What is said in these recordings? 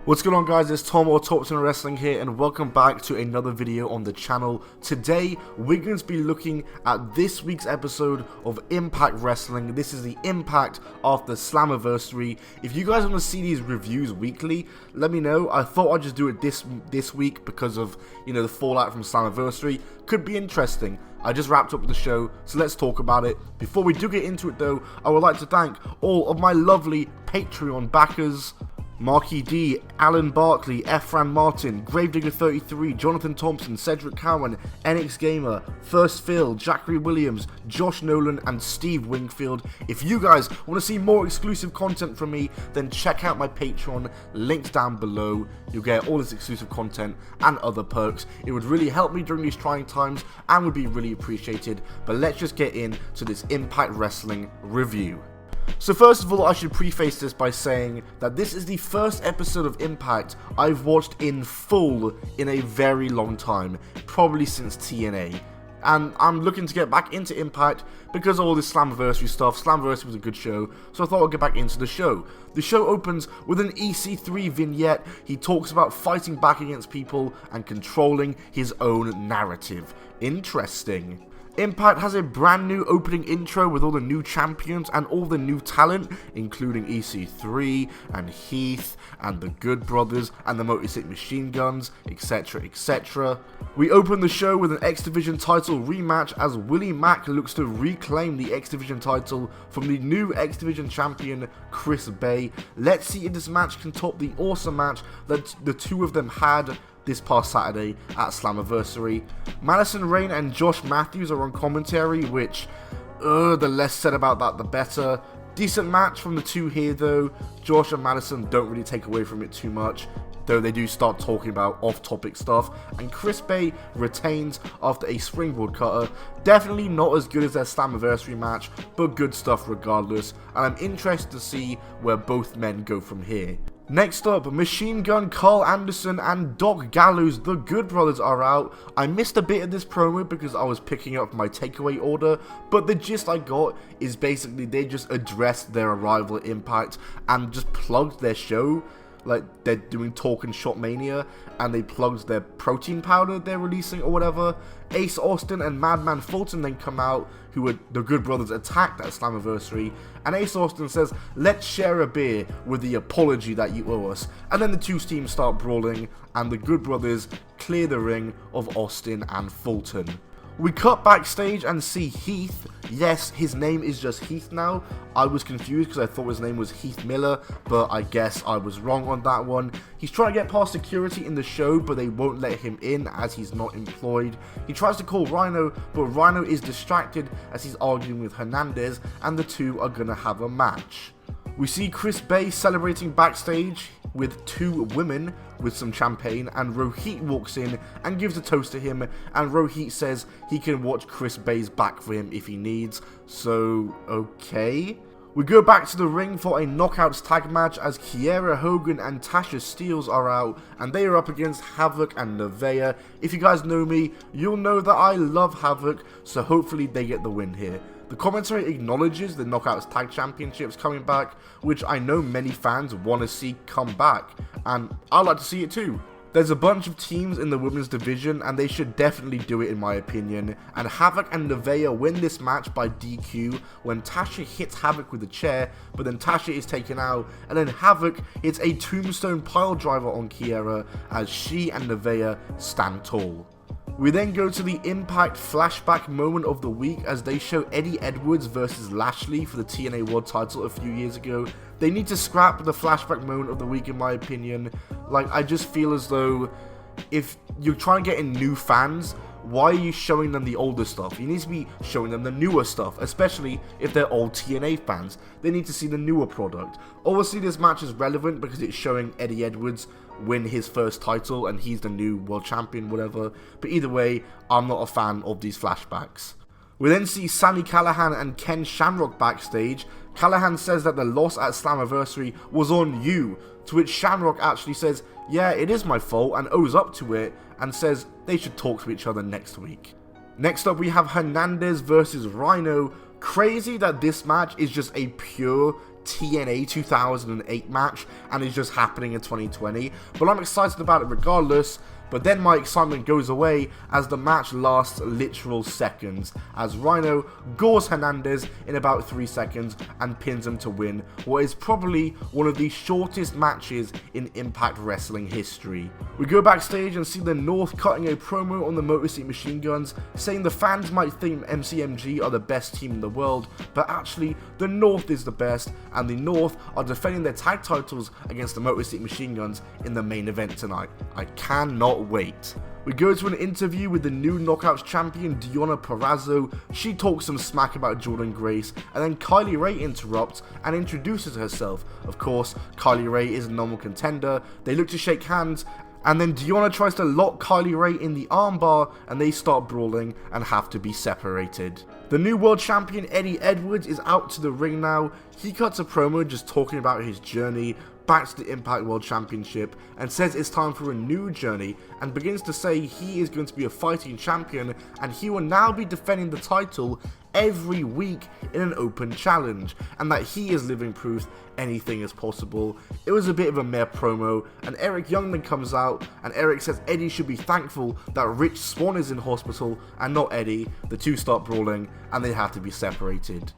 What's going on, guys? It's Tom or Talks on Wrestling here, and welcome back to another video on the channel. Today we're going to be looking at this week's episode of Impact Wrestling. This is the Impact after Slammiversary. If you guys want to see these reviews weekly, let me know. I thought I'd just do it this week because of, you know, the fallout from Slammiversary. Could be interesting. I just wrapped up the show, so let's talk about it. Before we do get into it though, I would like to thank all of my lovely Patreon backers: Marky D, Alan Barkley, Efran Martin, Gravedigger33, Jonathan Thompson, Cedric Cowan, NX Gamer, First Phil, Jackery Williams, Josh Nolan, and Steve Wingfield. If you guys want to see more exclusive content from me, then check out my Patreon, linked down below. You'll get all this exclusive content and other perks. It would really help me during these trying times and would be really appreciated. But let's just get into this Impact Wrestling review. So first of all, I should preface this by saying that this is the first episode of Impact I've watched in full in a very long time, probably since TNA. And I'm looking to get back into Impact because of all this Slammiversary stuff. Slammiversary was a good show, so I thought I'd get back into the show. The show opens with an EC3 vignette. He talks about fighting back against people and controlling his own narrative. Interesting. Impact has a brand new opening intro with all the new champions and all the new talent, including EC3 and Heath and the Good Brothers and the Motor City Machine Guns, etc, etc. We open the show with an X Division title rematch as Willie Mack looks to reclaim the X Division title from the new X Division champion Chris Bay. Let's see if this match can top the awesome match that the two of them had this past Saturday at Slammiversary. Madison Rayne and Josh Matthews are on commentary, which, the less said about that the better. Decent match from the two here though. Josh and Madison don't really take away from it too much, though they do start talking about off-topic stuff, and Chris Bay retains after a springboard cutter. Definitely not as good as their Slammiversary match, but good stuff regardless, and I'm interested to see where both men go from here. Next up, Machine Gun Carl Anderson and Doc Gallows, the Good Brothers, are out. I missed a bit of this promo because I was picking up my takeaway order, but the gist I got is basically they just addressed their arrival at Impact and just plugged their show. Like, they're doing Talk and Shot Mania, and they plugged their protein powder they're releasing or whatever. Ace Austin and Madman Fulton then come out, who were the Good Brothers attacked at Slammiversary, and Ace Austin says, "Let's share a beer with the apology that you owe us." And then the two teams start brawling, and the Good Brothers clear the ring of Austin and Fulton. We cut backstage and see Heath. Yes, his name is just Heath now. I was confused because I thought his name was Heath Miller, but I guess I was wrong on that one. He's trying to get past security in the show, but they won't let him in as he's not employed. He tries to call Rhino, but Rhino is distracted as he's arguing with Hernandez, and the two are gonna have a match. We see Chris Bay celebrating backstage with two women with some champagne, and Rohit walks in and gives a toast to him, and Rohit says he can watch Chris Bay's back for him if he needs. So, okay. We go back to the ring for a Knockouts tag match as Kiera Hogan and Tasha Steelz are out, and they are up against Havoc and Nevaeh. If you guys know me, you'll know that I love Havoc, so hopefully they get the win here. The commentary acknowledges the Knockouts Tag Championships coming back, which I know many fans want to see come back, and I'd like to see it too. There's a bunch of teams in the women's division, and they should definitely do it in my opinion, and Havoc and Nevaeh win this match by DQ when Tasha hits Havoc with a chair, but then Tasha is taken out, and then Havoc hits a tombstone piledriver on Kiera as she and Nevaeh stand tall. We then go to the Impact Flashback moment of the week as they show Eddie Edwards versus Lashley for the TNA World title a few years ago. They need to scrap the Flashback moment of the week in my opinion. Like, I just feel as though if you're trying to get in new fans, why are you showing them the older stuff? You need to be showing them the newer stuff, especially if they're old TNA fans. They need to see the newer product. Obviously this match is relevant because it's showing Eddie Edwards win his first title and he's the new world champion, whatever. But either way, I'm not a fan of these flashbacks. We then see Sami Callihan and Ken Shamrock backstage. Callihan says that the loss at Slammiversary was on you, to which Shamrock actually says, yeah, it is my fault, and owes up to it, and says they should talk to each other next week. Next up we have Hernandez versus Rhino. Crazy that this match is just a pure TNA 2008 match and is just happening in 2020, but I'm excited about it regardless. But then my excitement goes away as the match lasts literal seconds, as Rhino gores Hernandez in about 3 seconds and pins him to win what is probably one of the shortest matches in Impact Wrestling history. We go backstage and see the North cutting a promo on the Motor City Machine Guns, saying the fans might think MCMG are the best team in the world, but actually the North is the best, and the North are defending their tag titles against the Motor City Machine Guns in the main event tonight. I cannot wait. We go to an interview with the new Knockouts champion Deonna Purrazzo. She talks some smack about Jordynne Grace, and then Kylie Rae interrupts and introduces herself. Of course, Kylie Rae is a normal contender. They look to shake hands, and then Deonna tries to lock Kylie Rae in the armbar, and they start brawling and have to be separated. The new world champion Eddie Edwards is out to the ring now. He cuts a promo just talking about his journey back to the Impact World Championship and says it's time for a new journey, and begins to say he is going to be a fighting champion and he will now be defending the title every week in an open challenge, and that he is living proof anything is possible. It was a bit of a meh promo, and Eric Youngman comes out and Eric says Eddie should be thankful that Rich Swann is in hospital and not Eddie. The two start brawling and they have to be separated.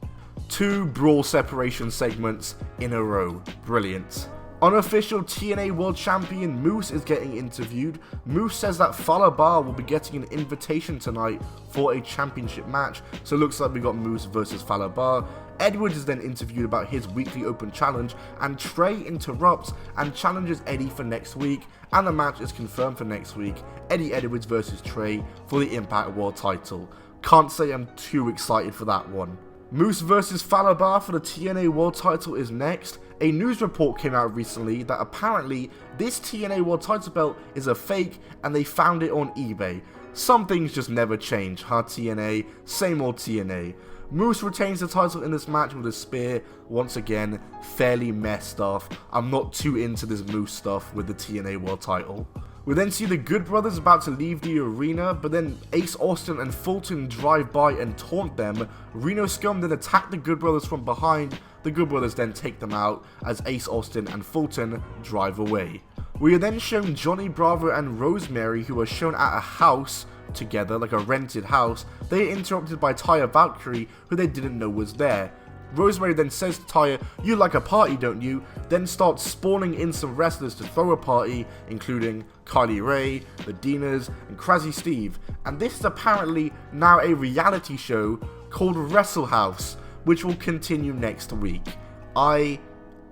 2 brawl separation segments in a row. Brilliant. Unofficial TNA World Champion Moose is getting interviewed. Moose says that Fallah Bahh will be getting an invitation tonight for a championship match, so it looks like we got Moose versus Fallah Bahh. Edwards is then interviewed about his weekly open challenge, and Trey interrupts and challenges Eddie for next week, and the match is confirmed for next week, Eddie Edwards versus Trey for the Impact World title. Can't say I'm too excited for that one. Moose versus Fallah Bahh for the TNA World title is next. A news report came out recently that apparently this TNA World title belt is a fake and they found it on eBay. Some things just never change, huh TNA? Same old TNA. Moose retains the title in this match with a spear. Once again, fairly meh stuff. I'm not too into this Moose stuff with the TNA World title. We then see the Good Brothers about to leave the arena, but then Ace Austin and Fulton drive by and taunt them. Rhino Scum then attack the Good Brothers from behind. The Good Brothers then take them out as Ace Austin and Fulton drive away. We are then shown Johnny Bravo and Rosemary, who are shown at a house together, like a rented house. They are interrupted by Taya Valkyrie, who they didn't know was there. Rosemary then says to Taya, "You like a party, don't you?" Then starts spawning in some wrestlers to throw a party, including Kylie Rae, the Dinas, and Crazy Steve. And this is apparently now a reality show called Wrestle House, which will continue next week. I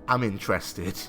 am interested.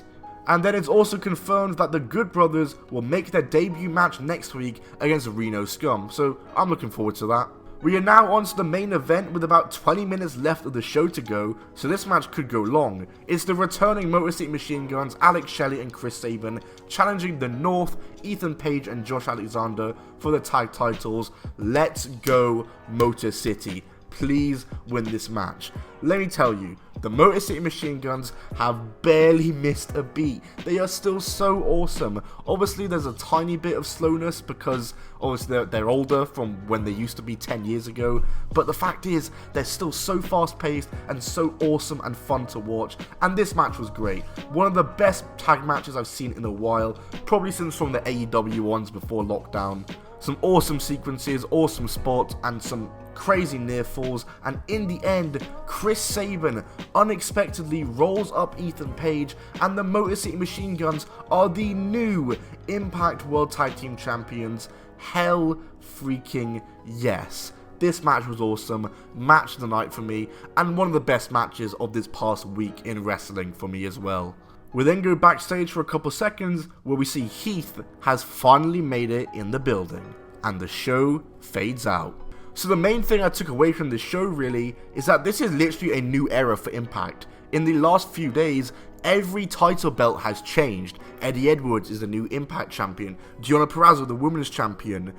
And then it's also confirmed that the Good Brothers will make their debut match next week against Rhino Scum, so I'm looking forward to that. We are now on to the main event with about 20 minutes left of the show to go, so this match could go long. It's the returning Motor City Machine Guns, Alex Shelley and Chris Sabin, challenging the North, Ethan Page and Josh Alexander for the tag titles. Let's go Motor City. Please win this match. Let me tell you, the Motor City Machine Guns have barely missed a beat. They are still so awesome. Obviously there's a tiny bit of slowness because obviously they're older from when they used to be 10 years ago, but the fact is they're still so fast paced and so awesome and fun to watch, and this match was great. One of the best tag matches I've seen in a while, probably since from the AEW ones before lockdown. Some awesome sequences, awesome spots, and some crazy near falls, and in the end, Chris Sabin unexpectedly rolls up Ethan Page, and the Motor City Machine Guns are the new Impact World Tag Team Champions. Hell freaking yes. This match was awesome, match of the night for me, and one of the best matches of this past week in wrestling for me as well. We then go backstage for a couple seconds where we see Heath has finally made it in the building, and the show fades out. So the main thing I took away from this show really is that this is literally a new era for Impact. In the last few days, every title belt has changed. Eddie Edwards is the new Impact champion, Deonna Purrazzo the women's champion,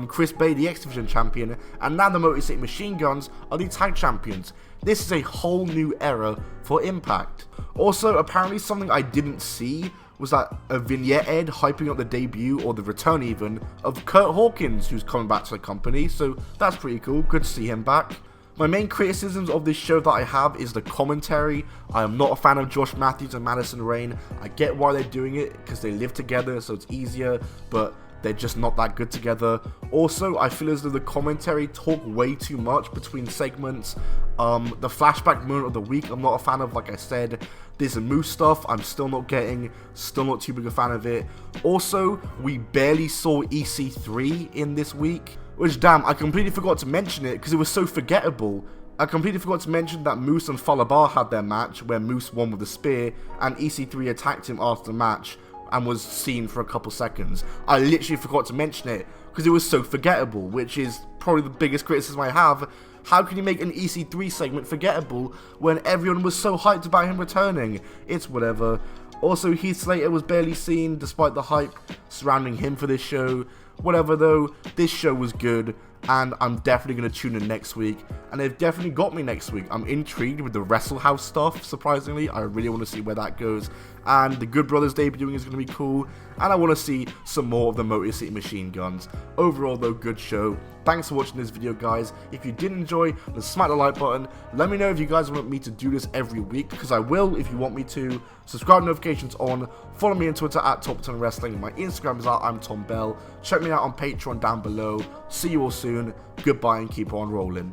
Chris Bay the X Division champion, and now the Motor City Machine Guns are the tag champions. This is a whole new era for Impact. Also, apparently something I didn't see was that a vignette ad hyping up the debut, or the return even, of Kurt Hawkins, who's coming back to the company, so that's pretty cool, good to see him back. My main criticisms of this show that I have is the commentary. I am not a fan of Josh Matthews and Madison Rayne. I get why they're doing it, because they live together, so it's easier, but they're just not that good together. Also, I feel as though the commentary talk way too much between segments. The flashback moment of the week, I'm not a fan of, like I said. There's a Moose stuff I'm still not getting, still not too big a fan of it. Also, we barely saw EC3 in this week, which, damn, I completely forgot to mention it because it was so forgettable. I completely forgot to mention that Moose and Falabar had their match, where Moose won with a spear, and EC3 attacked him after the match and was seen for a couple seconds. I literally forgot to mention it because it was so forgettable, which is probably the biggest criticism I have. How can you make an EC3 segment forgettable when everyone was so hyped about him returning? It's whatever. Also, Heath Slater was barely seen despite the hype surrounding him for this show. Whatever though, this show was good, and I'm definitely going to tune in next week, and they've definitely got me next week. I'm intrigued with the Wrestle House stuff, surprisingly. I really want to see where that goes, and the Good Brothers debuting is going to be cool, and I want to see some more of the Motor City Machine Guns. Overall though, good show. Thanks for watching this video, guys. If you did enjoy, then smack the like button. Let me know if you guys want me to do this every week, because I will if you want me to. Subscribe, notifications on. Follow me on Twitter at Top 10 Wrestling. My Instagram is at I'm Tom Bell. Check me out on Patreon down below. See you all soon. Goodbye and keep on rolling.